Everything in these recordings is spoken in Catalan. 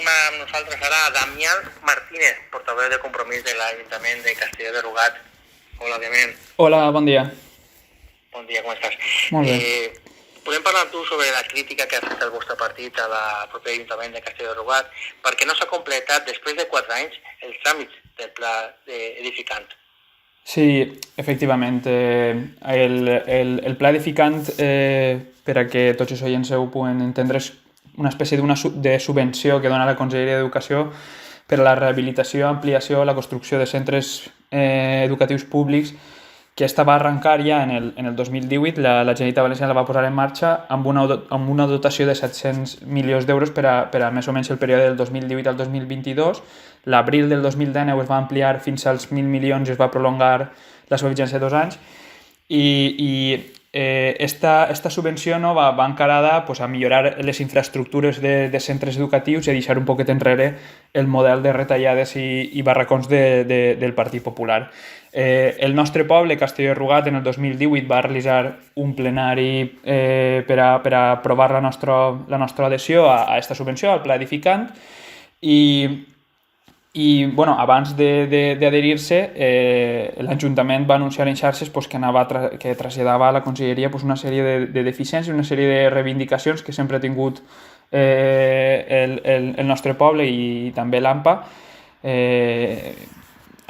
tenim amb nosaltres ara a Damián Martínez, portaveu de Compromís de l'Ajuntament de Castelló de Rugat. Hola, Damián. Hola, bon dia. Bon dia, com estàs? Molt bé. Podem parlar amb tu sobre la crítica que ha fet el vostre partit a la propi Ajuntament de Castelló de Rugat perquè no s'ha completat, després de 4 anys, els tràmits del pla edificant. Sí, efectivament. El pla edificant, per a que tots els oients ho puguen entendre, és una espècie de subvenció que dona la Conselleria d'Educació per a la rehabilitació, ampliació, la construcció de centres educatius públics, que esta va arrencar ja en el 2018, la Generalitat Valenciana la va posar en marxa amb una dotació de 700 milions d'euros per a més o menys el període del 2018 al 2022. L'abril del 2019 es va ampliar fins als 1.000 milions i es va prolongar la seva vigència de 2 anys. Esta subvenció va encarada a millorar les infraestructures de centres educatius i a deixar un poquet enrere el model de retallades i barracons del Partit Popular. El nostre poble, Castelló de Rugat, en el 2018 va realitzar un plenari per a aprovar la nostra adhesió a aquesta subvenció, al pla edificant, i abans d'adherir-se, l'Ajuntament va anunciar en xarxes que traslladava a la Conselleria una sèrie de deficiències, una sèrie de reivindicacions que sempre ha tingut el nostre poble i també l'AMPA,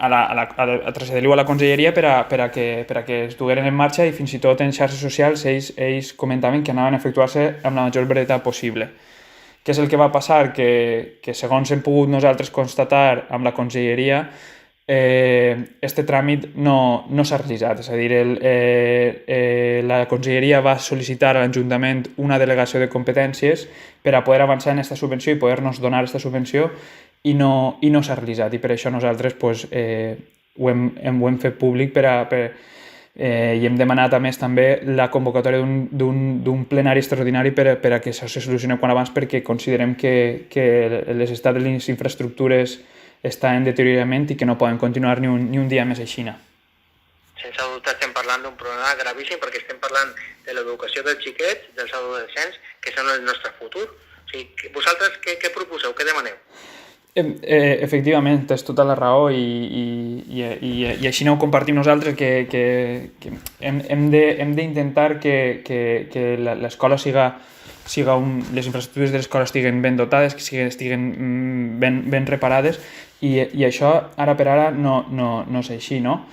a traslladar-ho a la Conselleria per a que es dugueren en marxa, i fins i tot en xarxes socials ells comentaven que anaven a efectuar-se amb la major brevetat possible. Què és el que va passar? Que segons hem pogut nosaltres constatar amb la Conselleria, este tràmit no s'ha realitzat. És a dir, la Conselleria va sol·licitar a l'Ajuntament una delegació de competències per a poder avançar en aquesta subvenció i poder-nos donar aquesta subvenció, i no s'ha realitzat. I per això nosaltres ho hem fet públic i hem demanat a més també la convocatòria d'un plenari extraordinari per a que això se solucioni quan abans, perquè considerem que l'estat de les infraestructures està en deteriorament i que no poden continuar ni un dia més així. Sense dubte estem parlant d'un problema gravíssim, perquè estem parlant de l'educació dels xiquets, dels adolescents, que són el nostre futur. O sigui, vosaltres què proposeu, què demaneu? Efectivament, tens tota la raó, i així no ho compartim nosaltres, que hem d'intentar que l'escola les infraestructures de l'escola estiguen ben dotades, que estiguen ben reparades, i això ara per ara no és així, no?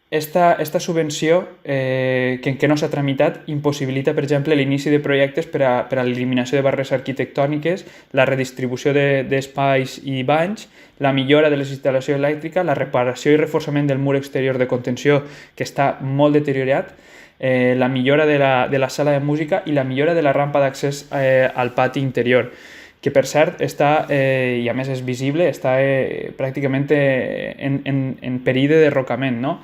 Esta subvenció que no s'ha tramitat impossibilita, per exemple, l'inici de projectes per a l'eliminació de barreres arquitectòniques, la redistribució d'espais i banys, la millora de la instal·lació elèctrica, la reparació i reforçament del mur exterior de contenció, que està molt deteriorat, la millora de la sala de música i la millora de la rampa d'accés al pati interior, que per cert està, i a més és visible, està pràcticament en perill de derrocament, no?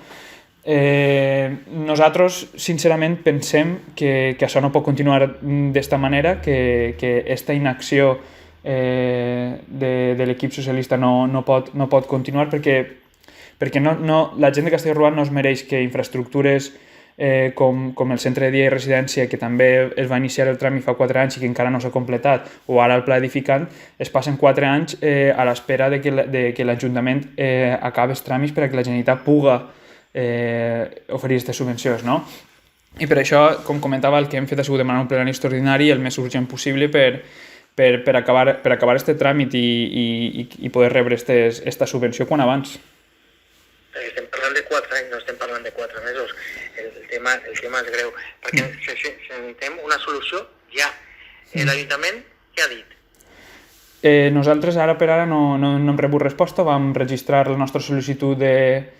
Nosaltres sincerament pensem que això no pot continuar d'esta manera, que aquesta inacció de l'equip socialista no pot continuar, perquè la gent de Castelló de Rugat no es mereix que infraestructures com el centre de dia i residència, que també es va iniciar el tràmit fa 4 anys i que encara no s'ha completat, o ara el pla edificant, es passen 4 anys a l'espera de que l'Ajuntament acabi els tràmits per a que la Generalitat puga oferir aquestes subvencions, no? I per això, com comentava, el que hem fet ha sigut demanar un plenari extraordinari el més urgent possible per acabar aquest tràmit i poder rebre aquesta subvenció quan abans. Estem parlant de 4 anys, no estem parlant de 4 mesos. El tema és greu, perquè necessitem una solució ja. L'Ajuntament què ha dit? Nosaltres ara per ara no hem rebut resposta. Vam registrar la nostra sol·licitud de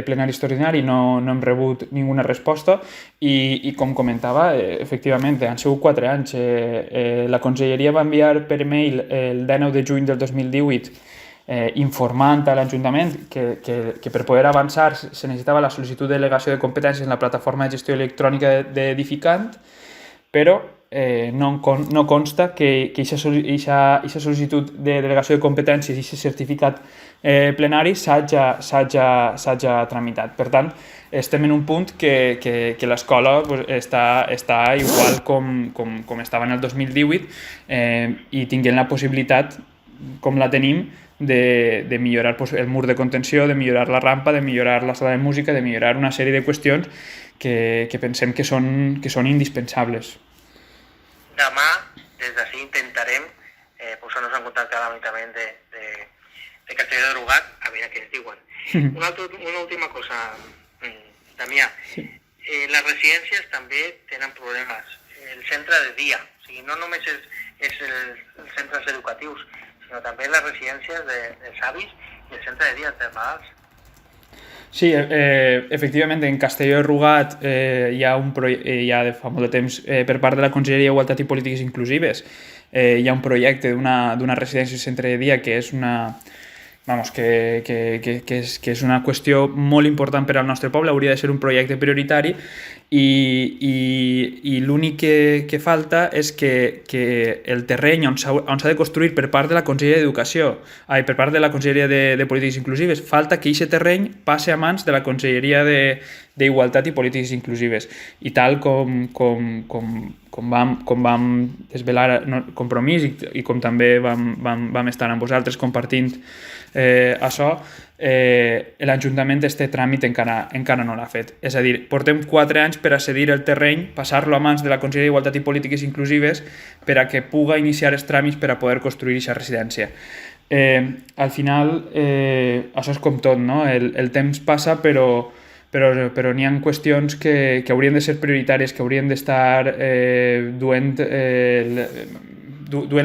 plenari extraordinari, no hem rebut ninguna resposta, i com comentava, efectivament, han sigut 4 anys. La Conselleria va enviar per e-mail el 19 de juny del 2018 informant a l'Ajuntament que per poder avançar se necessitava la sol·licitud de delegació de competències en la plataforma de gestió electrònica d'edificant, però no consta que aquesta sol·licitud de delegació de competències i aquest certificat plenari s'hagi tramitat. Per tant, estem en un punt que l'escola està igual com estava en el 2018 i tinguent la possibilitat, com la tenim, de millorar el mur de contenció, de millorar la rampa, de millorar la sala de música, de millorar una sèrie de qüestions que pensem que són indispensables. Demà, des d'ací, intentarem posar-nos en contacte amb l'Ajuntament de Castelló de Rugat, a veure què ens diuen. Una última cosa, Damià. Sí. Les residències també tenen problemes. El centre de dia, o sigui, no només és els centres educatius, sinó també les residències dels avis i el centre de dia dels malalts. Sí, efectivament, en Castelló de Rugat hi ha de fa molt de temps, per part de la Conselleria d'Igualtat i Polítiques Inclusives, hi ha un projecte d'una residència i centre de dia que és que és una qüestió molt important per al nostre poble, hauria de ser un projecte prioritari i l'únic que falta és que el terreny on s'ha de construir per part de la Conselleria d'Educació, per part de la Conselleria de Polítiques Inclusives, falta que aquest terreny passi a mans de la Conselleria d'Igualtat i Polítiques Inclusives. I tal com vam desvelar Compromís i com també vam estar amb vosaltres compartint això, l'Ajuntament este tràmit encara no l'ha fet. És a dir, portem 4 anys per a cedir el terreny, passar-lo a mans de la Conselleria d'Igualtat i Polítiques Inclusives per a que puga iniciar els tràmits per a poder construir aquesta residència. Al final, això és com tot, no? El temps passa, però n'hi ha qüestions que haurien de ser prioritàries, que haurien d'estar duent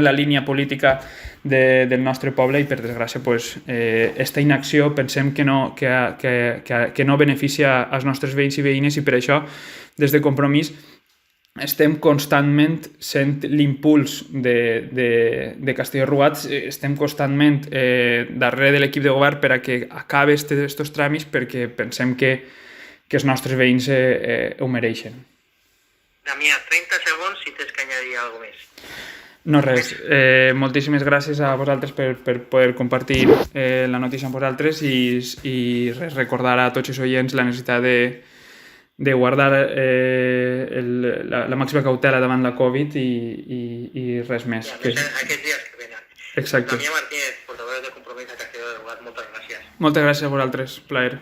la línia política del nostre poble i, per desgràcia, aquesta inacció pensem que no beneficia als nostres veïns i veïnes i per això, des de Compromís, estem constantment sent l'impuls de Castelló de Rugat, estem constantment darrere de l'equip de govern per a que acabi aquests tràmits perquè pensem que els nostres veïns ho mereixen. Damià, 30 segons si tens que añadir alguna cosa més. No res, moltíssimes gràcies a vosaltres per poder compartir la notícia amb vosaltres i recordar a tots els oients la necessitat de guardar la màxima cautela davant la Covid i res més. Aquests dies que venen. Exacte. Damià Martínez, portaveu de Compromís de Castelló de Rugat, moltes gràcies. Moltes gràcies a vosaltres, plaer.